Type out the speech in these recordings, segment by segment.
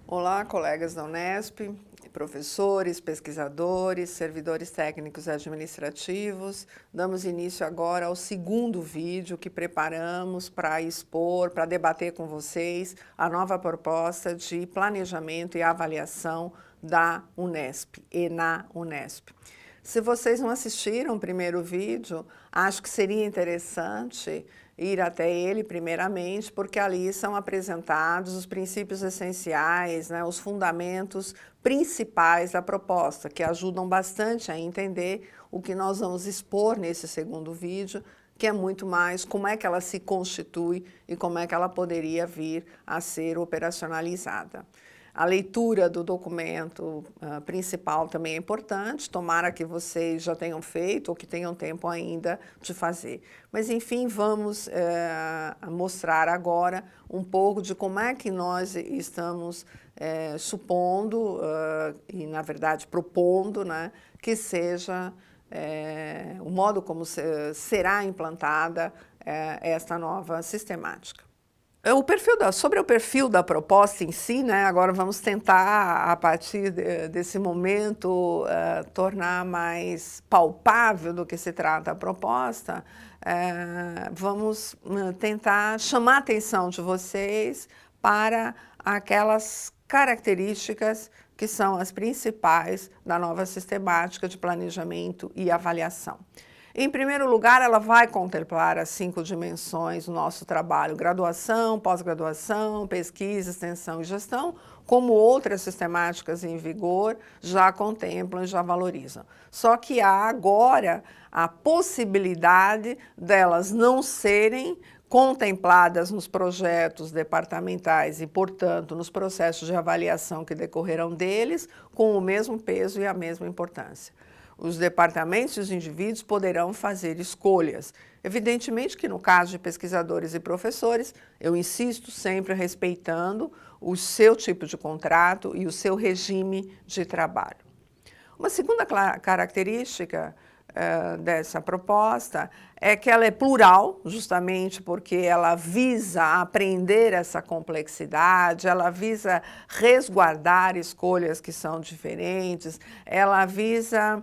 Olá, colegas da Unesp, professores, pesquisadores, servidores técnicos e administrativos. Damos início agora ao segundo vídeo que preparamos para expor, para debater com vocês a nova proposta de planejamento e avaliação da Unesp e na Unesp. Se vocês não assistiram o primeiro vídeo, acho que seria interessante ir até ele primeiramente, porque ali são apresentados os princípios essenciais, né, os fundamentos principais da proposta, que ajudam bastante a entender o que nós vamos expor nesse segundo vídeo, que é muito mais como é que ela se constitui e como é que ela poderia vir a ser operacionalizada. A leitura do documento principal também é importante, tomara que vocês já tenham feito ou que tenham tempo ainda de fazer. Mas, enfim, vamos mostrar agora um pouco de como é que nós estamos supondo e, na verdade, propondo, né, que seja o modo como será implantada esta nova sistemática. Sobre o perfil da proposta em si, né, agora vamos tentar, a partir desse momento, tornar mais palpável do que se trata a proposta. Vamos tentar chamar a atenção de vocês para aquelas características que são as principais da nova sistemática de planejamento e avaliação. Em primeiro lugar, ela vai contemplar as 5 dimensões do nosso trabalho: graduação, pós-graduação, pesquisa, extensão e gestão, como outras sistemáticas em vigor já contemplam e já valorizam. Só que há agora a possibilidade delas não serem contempladas nos projetos departamentais e, portanto, nos processos de avaliação que decorrerão deles, com o mesmo peso e a mesma importância. Os departamentos e os indivíduos poderão fazer escolhas. Evidentemente que no caso de pesquisadores e professores, eu insisto sempre respeitando o seu tipo de contrato e o seu regime de trabalho. Uma segunda característica dessa proposta é que ela é plural, justamente porque ela visa aprender essa complexidade, ela visa resguardar escolhas que são diferentes, ela visa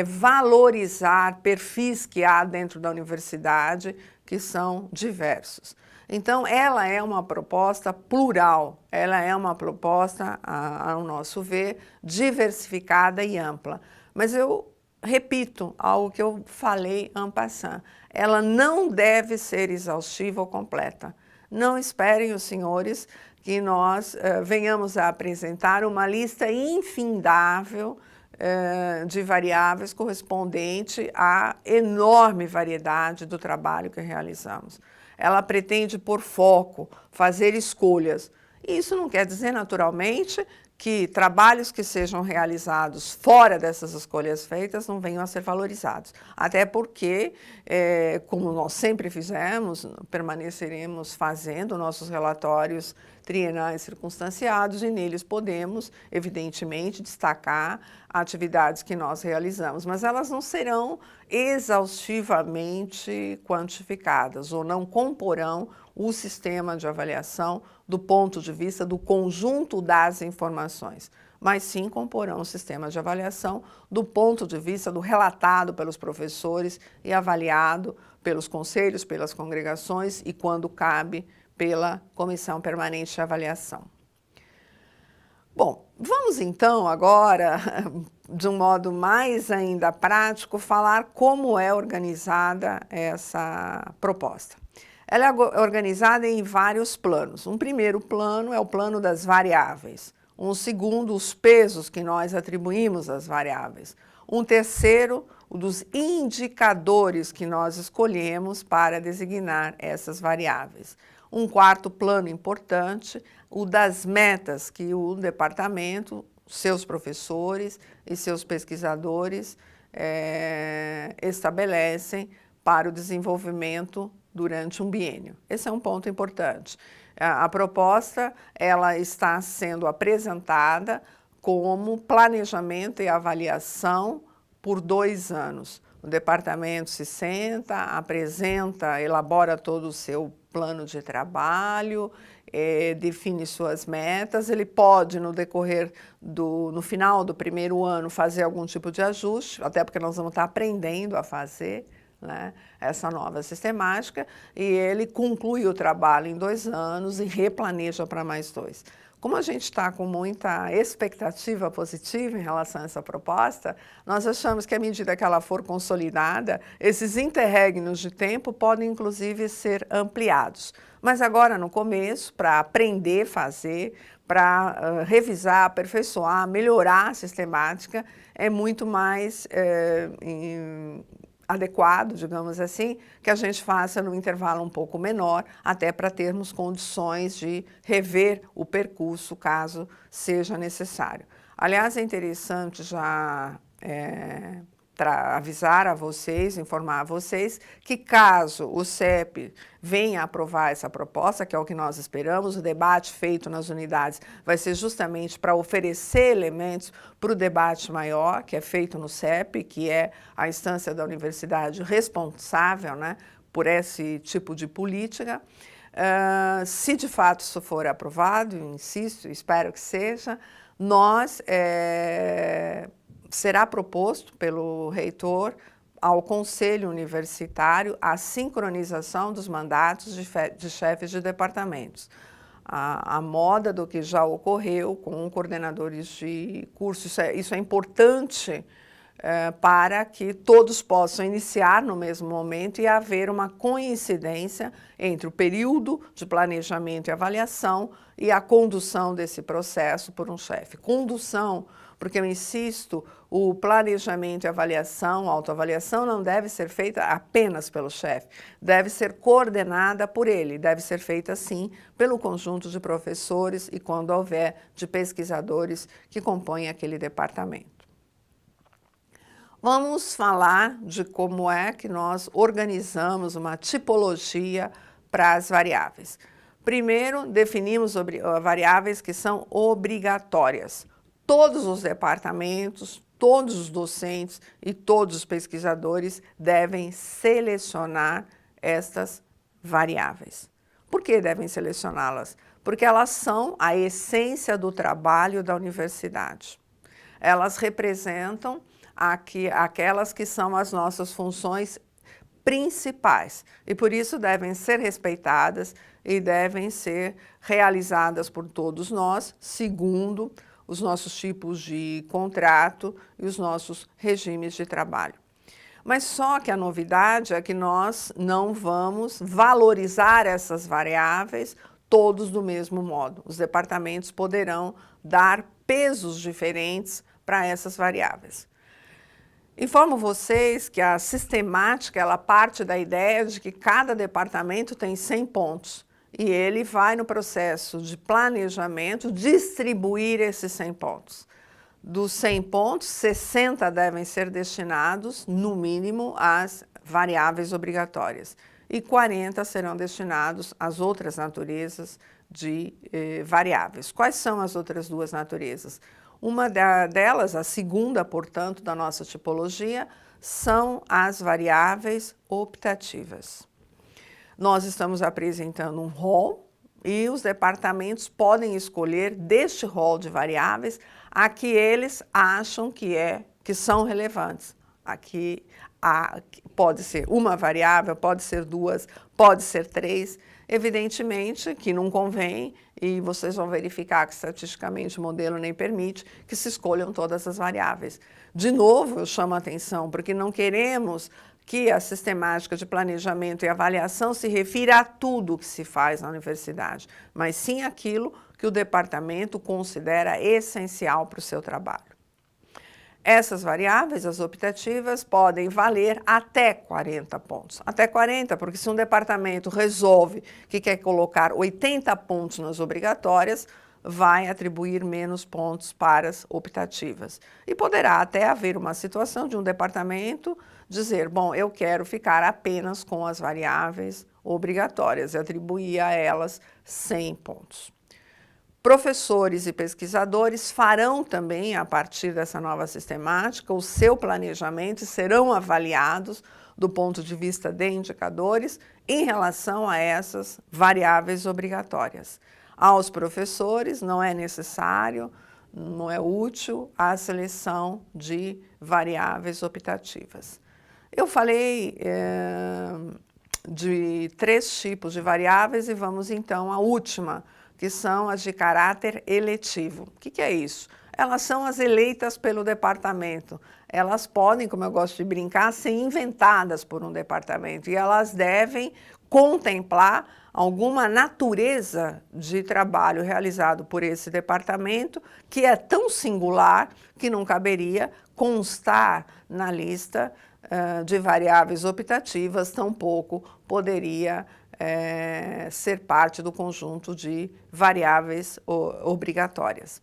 valorizar perfis que há dentro da universidade que são diversos. Então, ela é uma proposta plural, ela é uma proposta, ao nosso ver, diversificada e ampla. Mas eu repito algo que eu falei en passant, ela não deve ser exaustiva ou completa. Não esperem os senhores que nós venhamos a apresentar uma lista infindável de variáveis correspondente à enorme variedade do trabalho que realizamos. Ela pretende pôr foco, fazer escolhas. E isso não quer dizer, naturalmente, que trabalhos que sejam realizados fora dessas escolhas feitas não venham a ser valorizados. Até porque, como nós sempre fizemos, permaneceremos fazendo nossos relatórios trienais circunstanciados e neles podemos, evidentemente, destacar atividades que nós realizamos, mas elas não serão exaustivamente quantificadas ou não comporão o sistema de avaliação do ponto de vista do conjunto das informações, mas sim comporão o sistema de avaliação do ponto de vista do relatado pelos professores e avaliado pelos conselhos, pelas congregações e, quando cabe, pela Comissão Permanente de Avaliação. Bom, vamos então agora, de um modo mais ainda prático, falar como é organizada essa proposta. Ela é organizada em vários planos. Um primeiro plano é o plano das variáveis. Um segundo, os pesos que nós atribuímos às variáveis. Um terceiro, o dos indicadores que nós escolhemos para designar essas variáveis. Um quarto plano importante, o das metas que o departamento, seus professores e seus pesquisadores estabelecem para o desenvolvimento durante um biênio. Esse é um ponto importante. A proposta ela está sendo apresentada como planejamento e avaliação por 2 anos. O departamento se senta, apresenta, elabora todo o seu plano de trabalho, define suas metas. Ele pode, no final do primeiro ano, fazer algum tipo de ajuste, até porque nós vamos estar aprendendo a fazer, né, essa nova sistemática, e ele conclui o trabalho em 2 anos e replaneja para mais 2. Como a gente está com muita expectativa positiva em relação a essa proposta, nós achamos que à medida que ela for consolidada, esses interregnos de tempo podem inclusive ser ampliados. Mas agora no começo, para aprender a fazer, para revisar, aperfeiçoar, melhorar a sistemática, é muito mais adequado, digamos assim, que a gente faça num intervalo um pouco menor, até para termos condições de rever o percurso, caso seja necessário. Aliás, é interessante já avisar a vocês, informar a vocês, que caso o CEP venha a aprovar essa proposta, que é o que nós esperamos, o debate feito nas unidades vai ser justamente para oferecer elementos para o debate maior, que é feito no CEP, que é a instância da universidade responsável, né, por esse tipo de política. Se de fato isso for aprovado, insisto, espero que seja, será proposto pelo reitor ao Conselho Universitário a sincronização dos mandatos de chefes de departamentos. A moda do que já ocorreu com coordenadores de curso, isso é importante para que todos possam iniciar no mesmo momento e haver uma coincidência entre o período de planejamento e avaliação e a condução desse processo por um chefe. Condução, porque eu insisto, o planejamento e avaliação, a autoavaliação não deve ser feita apenas pelo chefe, deve ser coordenada por ele, deve ser feita sim pelo conjunto de professores e quando houver de pesquisadores que compõem aquele departamento. Vamos falar de como é que nós organizamos uma tipologia para as variáveis. Primeiro, definimos variáveis que são obrigatórias. Todos os departamentos, todos os docentes e todos os pesquisadores devem selecionar estas variáveis. Por que devem selecioná-las? Porque elas são a essência do trabalho da universidade. Elas representam aquelas que são as nossas funções principais e por isso devem ser respeitadas e devem ser realizadas por todos nós, segundo os nossos tipos de contrato e os nossos regimes de trabalho. Mas só que a novidade é que nós não vamos valorizar essas variáveis todos do mesmo modo. Os departamentos poderão dar pesos diferentes para essas variáveis. Informo vocês que a sistemática ela parte da ideia de que cada departamento tem 100 pontos e ele vai no processo de planejamento distribuir esses 100 pontos. Dos 100 pontos, 60 devem ser destinados, no mínimo, às variáveis obrigatórias e 40 serão destinados às outras naturezas de variáveis. Quais são as outras duas naturezas? Uma delas, a segunda, portanto, da nossa tipologia, são as variáveis optativas. Nós estamos apresentando um rol e os departamentos podem escolher deste rol de variáveis a que eles acham que são relevantes. Aqui pode ser uma variável, pode ser 2, pode ser 3. Evidentemente que não convém, e vocês vão verificar que estatisticamente o modelo nem permite, que se escolham todas as variáveis. De novo, eu chamo a atenção, porque não queremos que a sistemática de planejamento e avaliação se refira a tudo que se faz na universidade, mas sim aquilo que o departamento considera essencial para o seu trabalho. Essas variáveis, as optativas, podem valer até 40 pontos. Até 40, porque se um departamento resolve que quer colocar 80 pontos nas obrigatórias, vai atribuir menos pontos para as optativas. E poderá até haver uma situação de um departamento dizer, bom, eu quero ficar apenas com as variáveis obrigatórias e atribuir a elas 100 pontos. Professores e pesquisadores farão também, a partir dessa nova sistemática, o seu planejamento e serão avaliados do ponto de vista de indicadores em relação a essas variáveis obrigatórias. Aos professores não é necessário, não é útil a seleção de variáveis optativas. Eu falei de 3 tipos de variáveis e vamos então à última, que são as de caráter eletivo. O que é isso? Elas são as eleitas pelo departamento. Elas podem, como eu gosto de brincar, ser inventadas por um departamento e elas devem contemplar alguma natureza de trabalho realizado por esse departamento que é tão singular que não caberia constar na lista de variáveis optativas, tampouco poderia ser parte do conjunto de variáveis obrigatórias.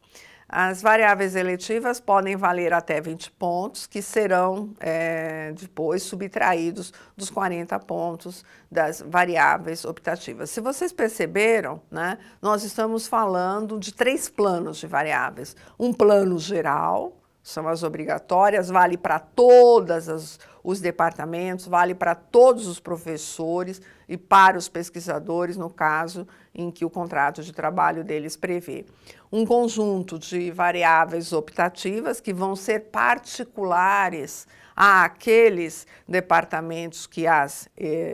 As variáveis eletivas podem valer até 20 pontos, que serão depois subtraídos dos 40 pontos das variáveis optativas. Se vocês perceberam, né, nós estamos falando de 3 planos de variáveis. Um plano geral, são as obrigatórias, vale para todos os departamentos, vale para todos os professores e para os pesquisadores, no caso em que o contrato de trabalho deles prevê. Um conjunto de variáveis optativas que vão ser particulares àqueles departamentos que as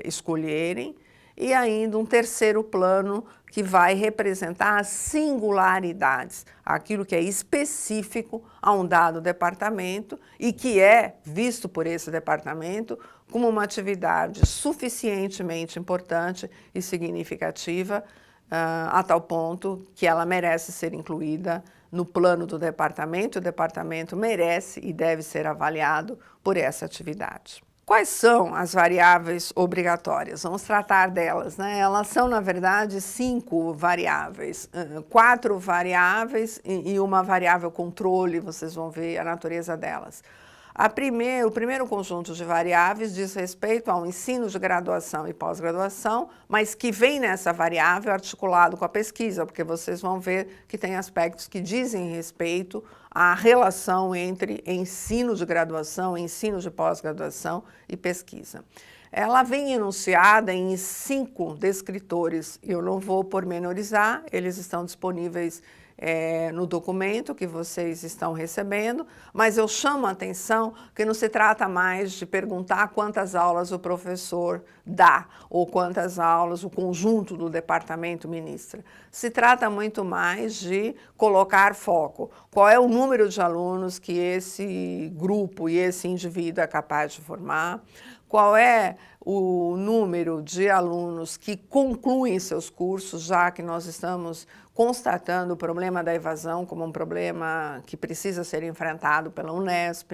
escolherem, e ainda um terceiro plano que vai representar as singularidades, aquilo que é específico a um dado departamento e que é visto por esse departamento como uma atividade suficientemente importante e significativa a tal ponto que ela merece ser incluída no plano do departamento. O departamento merece e deve ser avaliado por essa atividade. Quais são as variáveis obrigatórias? Vamos tratar delas, né? Elas são, na verdade, 5 variáveis, 4 variáveis e uma variável controle, vocês vão ver a natureza delas. O primeiro conjunto de variáveis diz respeito ao ensino de graduação e pós-graduação, mas que vem nessa variável articulado com a pesquisa, porque vocês vão ver que tem aspectos que dizem respeito à relação entre ensino de graduação, ensino de pós-graduação e pesquisa. Ela vem enunciada em 5 descritores, eu não vou pormenorizar, eles estão disponíveis no documento que vocês estão recebendo, mas eu chamo a atenção que não se trata mais de perguntar quantas aulas o professor dá ou quantas aulas o conjunto do departamento ministra. Se trata muito mais de colocar foco. Qual é o número de alunos que esse grupo e esse indivíduo é capaz de formar? Qual é o número de alunos que concluem seus cursos, já que nós estamos constatando o problema da evasão como um problema que precisa ser enfrentado pela Unesp?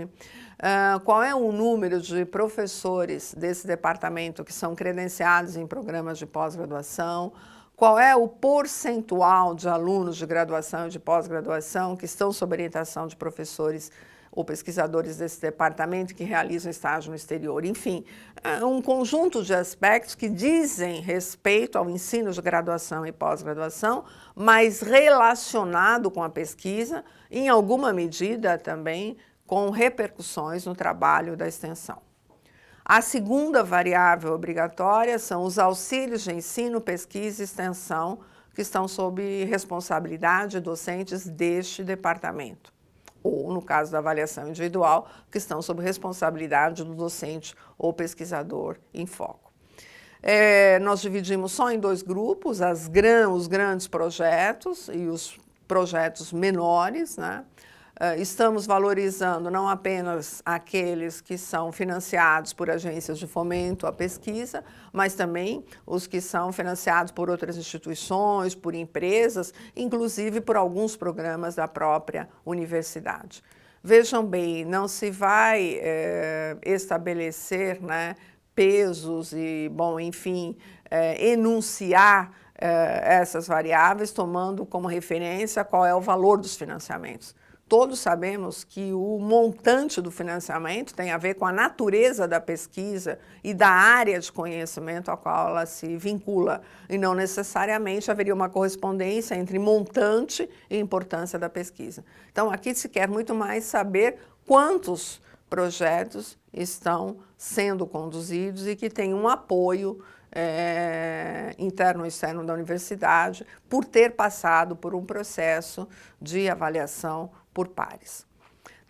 Qual é o número de professores desse departamento que são credenciados em programas de pós-graduação? Qual é o percentual de alunos de graduação e de pós-graduação que estão sob orientação de professores ou pesquisadores desse departamento que realizam estágio no exterior? Enfim, um conjunto de aspectos que dizem respeito ao ensino de graduação e pós-graduação, mas relacionado com a pesquisa, em alguma medida também com repercussões no trabalho da extensão. A segunda variável obrigatória são os auxílios de ensino, pesquisa e extensão, que estão sob responsabilidade de docentes deste departamento, ou, no caso da avaliação individual, que estão sob responsabilidade do docente ou pesquisador em foco. Nós dividimos só em 2 grupos, os grandes projetos e os projetos menores, né? Estamos valorizando não apenas aqueles que são financiados por agências de fomento à pesquisa, mas também os que são financiados por outras instituições, por empresas, inclusive por alguns programas da própria universidade. Vejam bem, não se vai estabelecer, né, pesos e, bom, enfim, enunciar essas variáveis tomando como referência qual é o valor dos financiamentos. Todos sabemos que o montante do financiamento tem a ver com a natureza da pesquisa e da área de conhecimento a qual ela se vincula, e não necessariamente haveria uma correspondência entre montante e importância da pesquisa. Então, aqui se quer muito mais saber quantos projetos estão sendo conduzidos e que têm um apoio interno e externo da universidade por ter passado por um processo de avaliação por pares.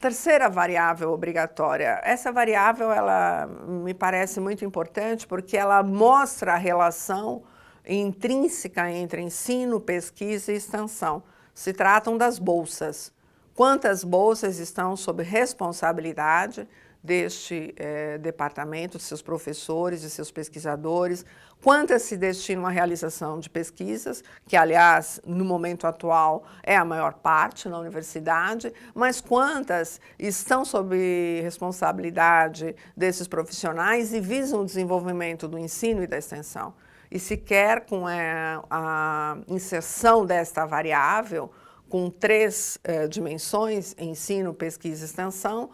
Terceira variável obrigatória. Essa variável, ela me parece muito importante porque ela mostra a relação intrínseca entre ensino, pesquisa e extensão. Se tratam das bolsas. Quantas bolsas estão sob responsabilidade deste departamento, de seus professores, de seus pesquisadores, quantas se destinam à realização de pesquisas, que, aliás, no momento atual é a maior parte na universidade, mas quantas estão sob responsabilidade desses profissionais e visam o desenvolvimento do ensino e da extensão. E se quer, com a inserção desta variável, com três dimensões, ensino, pesquisa e extensão,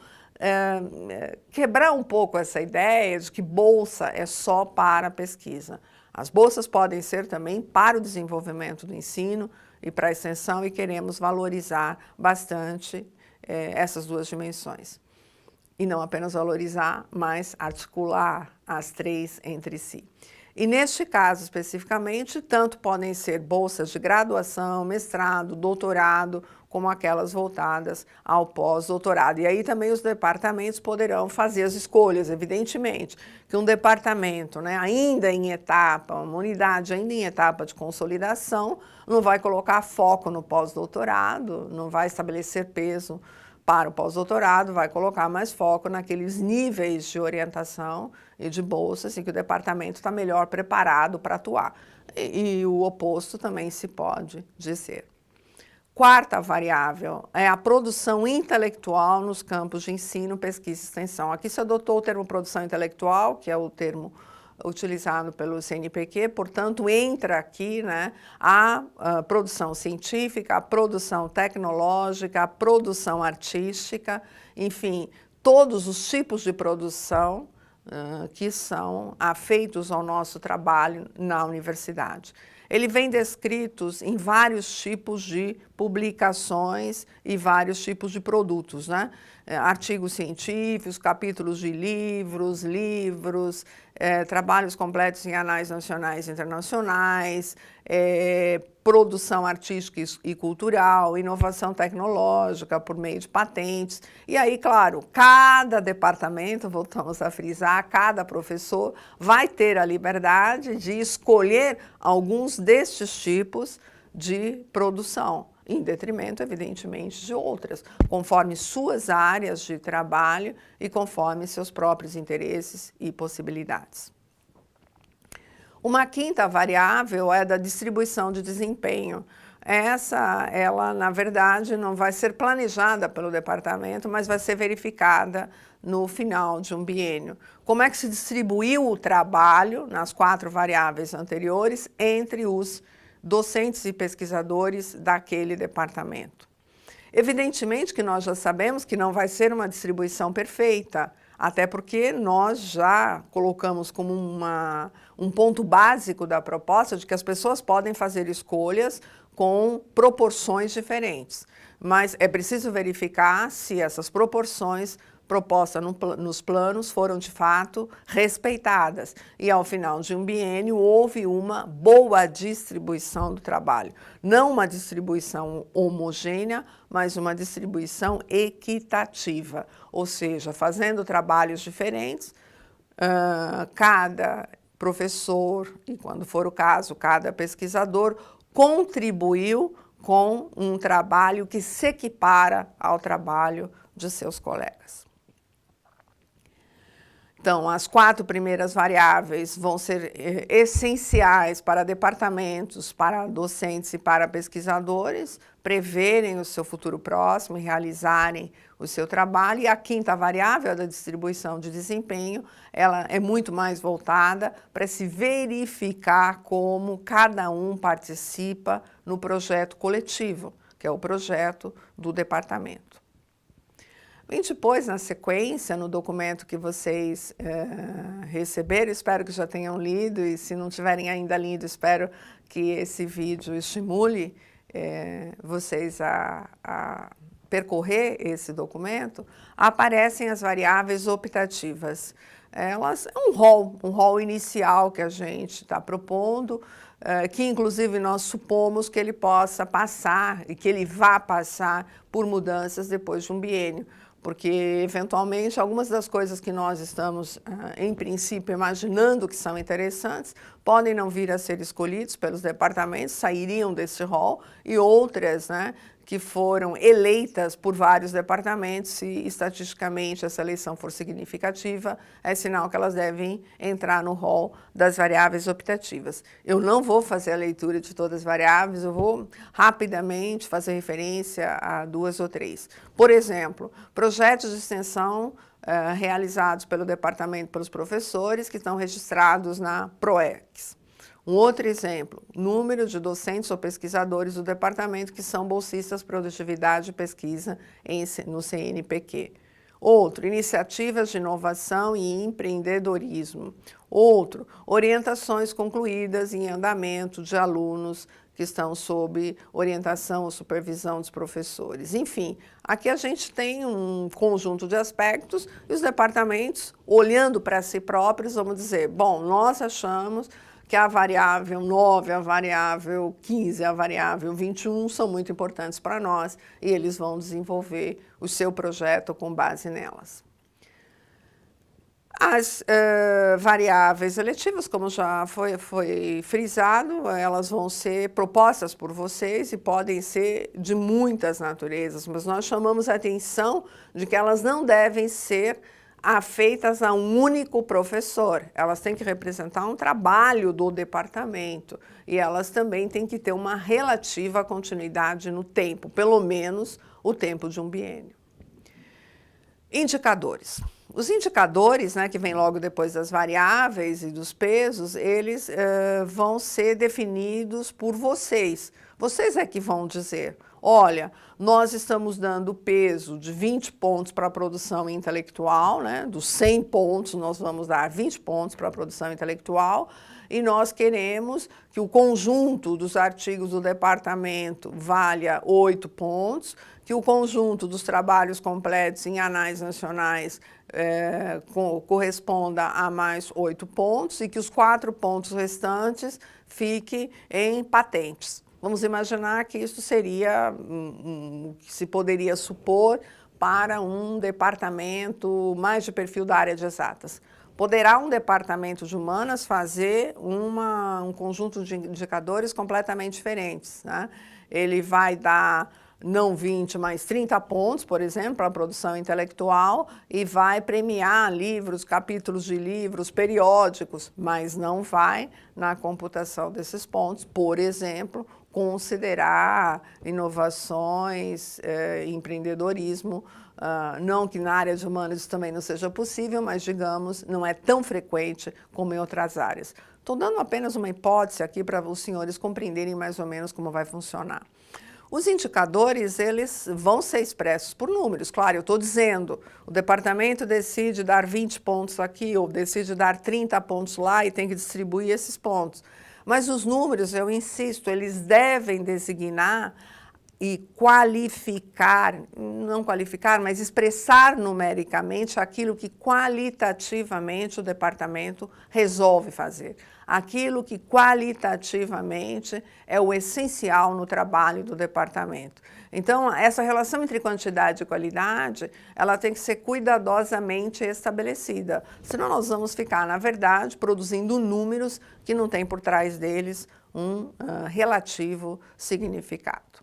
quebrar um pouco essa ideia de que bolsa é só para a pesquisa. As bolsas podem ser também para o desenvolvimento do ensino e para a extensão, e queremos valorizar bastante essas duas dimensões. E não apenas valorizar, mas articular as três entre si. E neste caso especificamente, tanto podem ser bolsas de graduação, mestrado, doutorado, como aquelas voltadas ao pós-doutorado. E aí também os departamentos poderão fazer as escolhas, evidentemente, que um departamento, ainda em etapa, uma unidade ainda em etapa de consolidação, não vai colocar foco no pós-doutorado, não vai estabelecer peso para o pós-doutorado, vai colocar mais foco naqueles níveis de orientação e de bolsas em que o departamento está melhor preparado para atuar. E o oposto também se pode dizer. Quarta variável é a produção intelectual nos campos de ensino, pesquisa e extensão. Aqui se adotou o termo produção intelectual, que é o termo utilizado pelo CNPq, portanto, entra aqui a produção científica, a produção tecnológica, a produção artística, enfim, todos os tipos de produção que são afeitos ao nosso trabalho na universidade. Ele vem descritos em vários tipos de publicações e vários tipos de produtos, artigos científicos, capítulos de livros, trabalhos completos em anais nacionais e internacionais, produção artística e cultural, inovação tecnológica por meio de patentes. E aí, claro, cada departamento, voltamos a frisar, cada professor vai ter a liberdade de escolher alguns destes tipos de produção, em detrimento, evidentemente, de outras, conforme suas áreas de trabalho e conforme seus próprios interesses e possibilidades. Uma quinta variável é da distribuição de desempenho. Ela, na verdade, não vai ser planejada pelo departamento, mas vai ser verificada no final de um biênio. Como é que se distribuiu o trabalho, nas 4 variáveis anteriores, entre os docentes e pesquisadores daquele departamento. Evidentemente que nós já sabemos que não vai ser uma distribuição perfeita, até porque nós já colocamos como um ponto básico da proposta de que as pessoas podem fazer escolhas com proporções diferentes. Mas é preciso verificar se essas proporções propostas nos planos foram de fato respeitadas. E ao final de um biênio houve uma boa distribuição do trabalho. Não uma distribuição homogênea, mas uma distribuição equitativa. Ou seja, fazendo trabalhos diferentes, cada professor, e quando for o caso, cada pesquisador, contribuiu com um trabalho que se equipara ao trabalho de seus colegas. Então, as 4 primeiras variáveis vão ser essenciais para departamentos, para docentes e para pesquisadores preverem o seu futuro próximo e realizarem o seu trabalho. E a quinta variável, a da distribuição de desempenho, ela é muito mais voltada para se verificar como cada um participa no projeto coletivo. que é o projeto do departamento. E depois, na sequência, no documento que vocês receberam, espero que já tenham lido, e se não tiverem ainda lido, espero que esse vídeo estimule vocês a percorrer esse documento, aparecem as variáveis optativas. Elas é um rol inicial que a gente está propondo, que inclusive nós supomos que ele possa passar e que ele vá passar por mudanças depois de um biênio, porque eventualmente algumas das coisas que nós estamos, em princípio, imaginando que são interessantes, podem não vir a ser escolhidos pelos departamentos, sairiam desse rol, e outras, né, que foram eleitas por vários departamentos, se estatisticamente essa eleição for significativa, é sinal que elas devem entrar no rol das variáveis optativas. Eu não vou fazer a leitura de todas as variáveis, eu vou rapidamente fazer referência a 2 ou 3. Por exemplo, projetos de extensão realizados pelo departamento pelos professores que estão registrados na PROEX. Um outro exemplo, número de docentes ou pesquisadores do departamento que são bolsistas produtividade e pesquisa no CNPq. Outro, iniciativas de inovação e empreendedorismo. Outro, orientações concluídas em andamento de alunos que estão sob orientação ou supervisão dos professores. Enfim, aqui a gente tem um conjunto de aspectos e os departamentos, olhando para si próprios, vamos dizer, bom, nós achamos que a variável 9, a variável 15, a variável 21 são muito importantes para nós e eles vão desenvolver o seu projeto com base nelas. As variáveis eletivas, como já foi frisado, elas vão ser propostas por vocês e podem ser de muitas naturezas, mas nós chamamos a atenção de que elas não devem ser afeitas a um único professor. Elas têm que representar um trabalho do departamento e elas também têm que ter uma relativa continuidade no tempo, pelo menos o tempo de um biênio. Indicadores. Os indicadores, né, que vêm logo depois das variáveis e dos pesos, eles vão ser definidos por vocês. Vocês é que vão dizer, olha, nós estamos dando peso de 20 pontos para a produção intelectual, né? Dos 100 pontos nós vamos dar 20 pontos para a produção intelectual e nós queremos que o conjunto dos artigos do departamento valha 8 pontos, que o conjunto dos trabalhos completos em anais nacionais corresponda a mais 8 pontos e que os 4 pontos restantes fiquem em patentes. Vamos imaginar que isso seria o que se poderia supor para um departamento mais de perfil da área de exatas. Poderá um departamento de humanas fazer um conjunto de indicadores completamente diferentes, né? Ele vai dar não 20, mas 30 pontos, por exemplo, para a produção intelectual e vai premiar livros, capítulos de livros, periódicos, mas não vai, na computação desses pontos, por exemplo, considerar inovações, empreendedorismo, não que na área de humanas isso também não seja possível, mas, digamos, não é tão frequente como em outras áreas. Estou dando apenas uma hipótese aqui para os senhores compreenderem mais ou menos como vai funcionar. Os indicadores, eles vão ser expressos por números. Claro, eu estou dizendo, o departamento decide dar 20 pontos aqui, ou decide dar 30 pontos lá e tem que distribuir esses pontos. Mas os números, eu insisto, eles devem designar e qualificar, não qualificar, mas expressar numericamente aquilo que qualitativamente o departamento resolve fazer. Aquilo que qualitativamente é o essencial no trabalho do departamento. Então, essa relação entre quantidade e qualidade, ela tem que ser cuidadosamente estabelecida. Senão nós vamos ficar, na verdade, produzindo números que não têm por trás deles um relativo significado.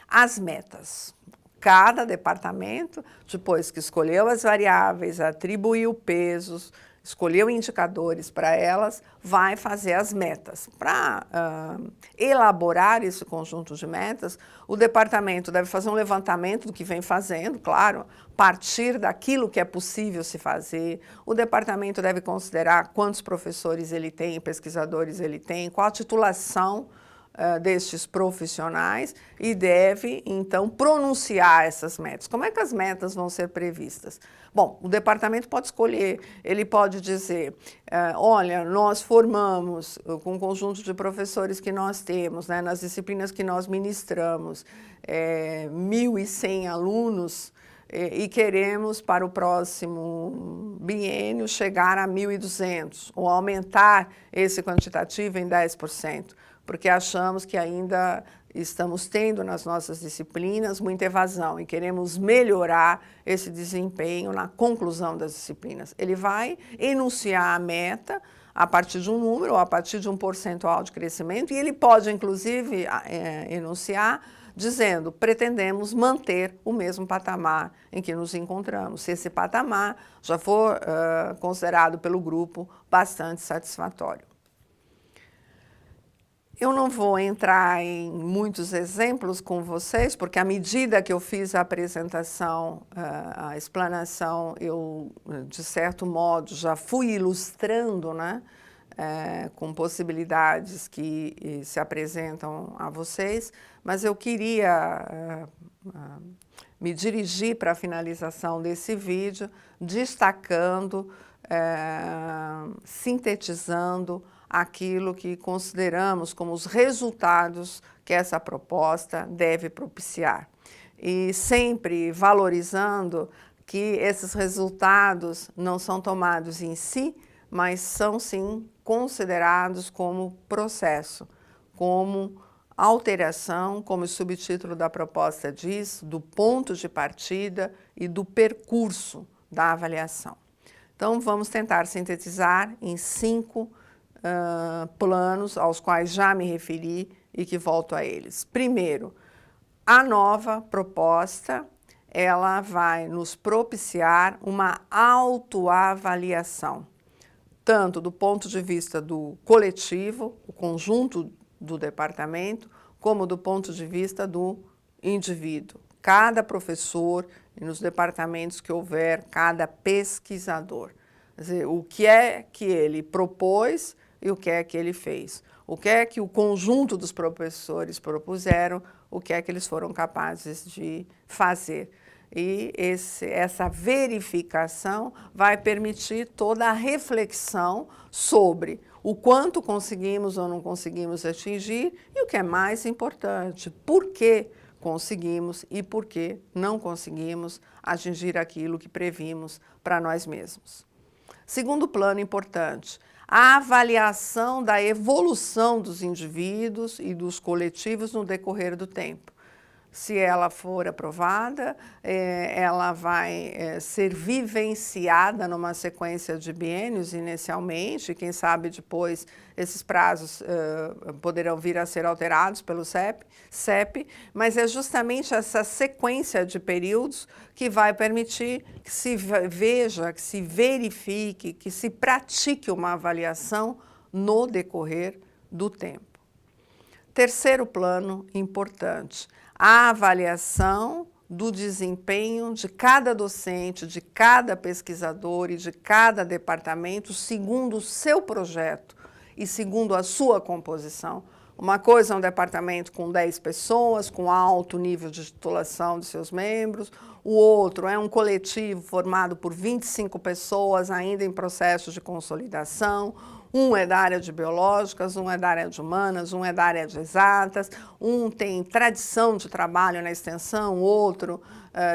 As metas. Cada departamento, depois que escolheu as variáveis, atribuiu pesos, escolheu indicadores para elas, vai fazer as metas. Para elaborar esse conjunto de metas, o departamento deve fazer um levantamento do que vem fazendo, claro, partir daquilo que é possível se fazer. O departamento deve considerar quantos professores ele tem, pesquisadores ele tem, qual a titulação destes profissionais e deve, então, pronunciar essas metas. Como é que as metas vão ser previstas? Bom, o departamento pode escolher, ele pode dizer, olha, nós formamos, com o conjunto de professores que nós temos, né, nas disciplinas que nós ministramos, 1.100 alunos, e queremos, para o próximo biênio, chegar a 1.200, ou aumentar esse quantitativo em 10%. Porque achamos que ainda estamos tendo nas nossas disciplinas muita evasão e queremos melhorar esse desempenho na conclusão das disciplinas. Ele vai enunciar a meta a partir de um número ou a partir de um percentual de crescimento e ele pode, inclusive, enunciar dizendo, pretendemos manter o mesmo patamar em que nos encontramos, se esse patamar já for considerado pelo grupo bastante satisfatório. Eu não vou entrar em muitos exemplos com vocês, porque à medida que eu fiz a apresentação, a explanação, eu, de certo modo, já fui ilustrando, né, com possibilidades que se apresentam a vocês, mas eu queria me dirigir para a finalização desse vídeo, destacando, sintetizando aquilo que consideramos como os resultados que essa proposta deve propiciar. E sempre valorizando que esses resultados não são tomados em si, mas são sim considerados como processo, como alteração, como o subtítulo da proposta diz, do ponto de partida e do percurso da avaliação. Então, vamos tentar sintetizar em 5 planos aos quais já me referi e que volto a eles. Primeiro, a nova proposta, ela vai nos propiciar uma autoavaliação, tanto do ponto de vista do coletivo, o conjunto do departamento, como do ponto de vista do indivíduo. Cada professor e nos departamentos que houver, cada pesquisador. Quer dizer, o que é que ele propôs e o que é que ele fez. O que é que o conjunto dos professores propuseram, o que é que eles foram capazes de fazer. E essa verificação vai permitir toda a reflexão sobre o quanto conseguimos ou não conseguimos atingir e o que é mais importante, por que conseguimos e por que não conseguimos atingir aquilo que previmos para nós mesmos. Segundo plano importante, a avaliação da evolução dos indivíduos e dos coletivos no decorrer do tempo. Se ela for aprovada, ela vai ser vivenciada numa sequência de biênios inicialmente, quem sabe depois esses prazos poderão vir a ser alterados pelo CEP, mas é justamente essa sequência de períodos que vai permitir que se veja, que se verifique, que se pratique uma avaliação no decorrer do tempo. Terceiro plano importante, a avaliação do desempenho de cada docente, de cada pesquisador e de cada departamento segundo o seu projeto e segundo a sua composição. Uma coisa é um departamento com 10 pessoas, com alto nível de titulação de seus membros, o outro é um coletivo formado por 25 pessoas ainda em processo de consolidação, um é da área de biológicas, um é da área de humanas, um é da área de exatas, um tem tradição de trabalho na extensão, outro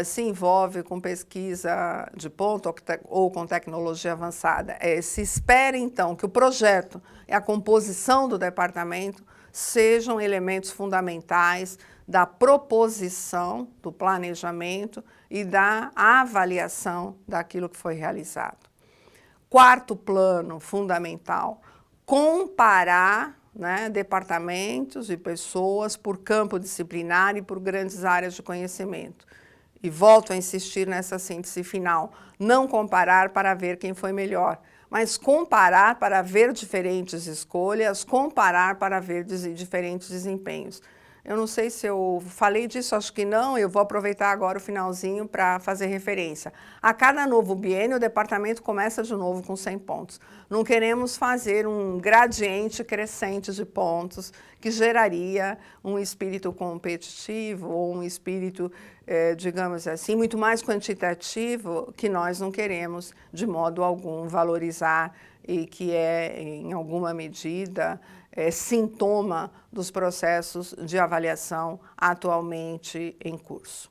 se envolve com pesquisa de ponta ou com tecnologia avançada. Se espera, então, que o projeto e a composição do departamento sejam elementos fundamentais da proposição, do planejamento e da avaliação daquilo que foi realizado. Quarto plano fundamental, comparar, né, departamentos e pessoas por campo disciplinar e por grandes áreas de conhecimento. E volto a insistir nessa síntese final, não comparar para ver quem foi melhor, mas comparar para ver diferentes escolhas, comparar para ver diferentes desempenhos. Eu não sei se eu falei disso, acho que não, eu vou aproveitar agora o finalzinho para fazer referência. A cada novo biênio, o departamento começa de novo com 100 pontos. Não queremos fazer um gradiente crescente de pontos que geraria um espírito competitivo ou um espírito, digamos assim, muito mais quantitativo, que nós não queremos de modo algum valorizar e que é, em alguma medida, sintoma dos processos de avaliação atualmente em curso.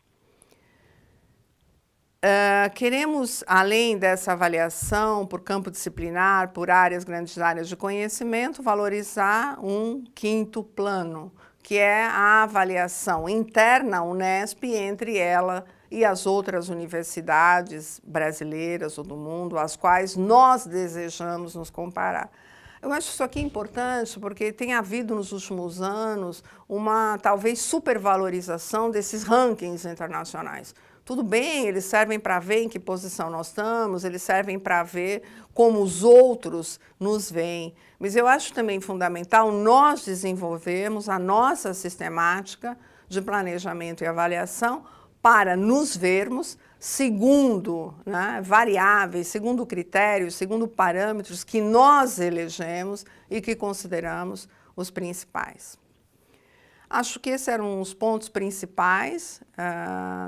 Queremos, além dessa avaliação por campo disciplinar, por grandes áreas de conhecimento, valorizar um quinto plano, que é a avaliação interna Unesp entre ela e as outras universidades brasileiras ou do mundo, às quais nós desejamos nos comparar. Eu acho isso aqui importante porque tem havido nos últimos anos uma talvez supervalorização desses rankings internacionais. Tudo bem, eles servem para ver em que posição nós estamos, eles servem para ver como os outros nos veem. Mas eu acho também fundamental nós desenvolvermos a nossa sistemática de planejamento e avaliação para nos vermos segundo, né, variáveis, segundo critérios, segundo parâmetros que nós elegemos e que consideramos os principais. Acho que esses eram os pontos principais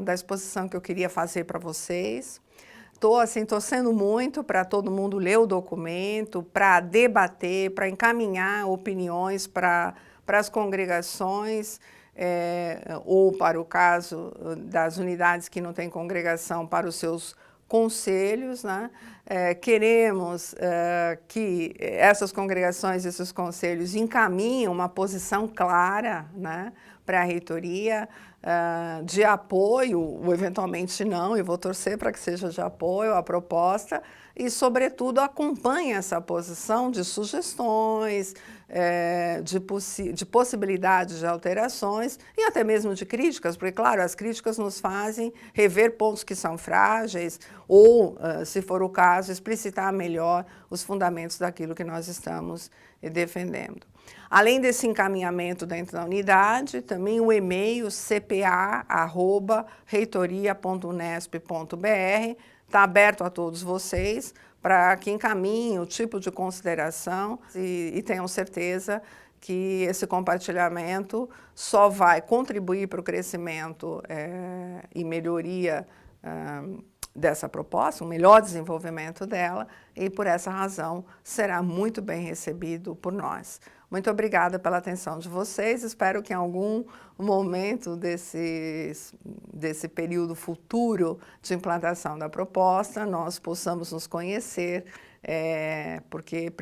da exposição que eu queria fazer para vocês. Estou assim, torcendo muito para todo mundo ler o documento, para debater, para encaminhar opiniões para as congregações, ou para o caso das unidades que não têm congregação, para os seus conselhos, né? Queremos que essas congregações, esses conselhos encaminhem uma posição clara, né, para a reitoria, de apoio, ou eventualmente não, eu vou torcer para que seja de apoio à proposta e, sobretudo, acompanhe essa posição de sugestões, de possibilidades de alterações e até mesmo de críticas, porque, claro, as críticas nos fazem rever pontos que são frágeis ou, se for o caso, explicitar melhor os fundamentos daquilo que nós estamos defendendo. Além desse encaminhamento dentro da unidade, também o e-mail cpa@reitoria.unesp.br está aberto a todos vocês para que encaminhem o tipo de consideração e tenham certeza que esse compartilhamento só vai contribuir para o crescimento e melhoria dessa proposta, um melhor desenvolvimento dela, e por essa razão será muito bem recebido por nós. Muito obrigada pela atenção de vocês, espero que em algum momento desse período futuro de implantação da proposta nós possamos nos conhecer, porque eu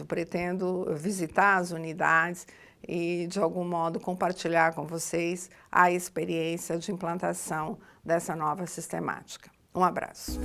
pretendo visitar as unidades e, de algum modo, compartilhar com vocês a experiência de implantação dessa nova sistemática. Um abraço.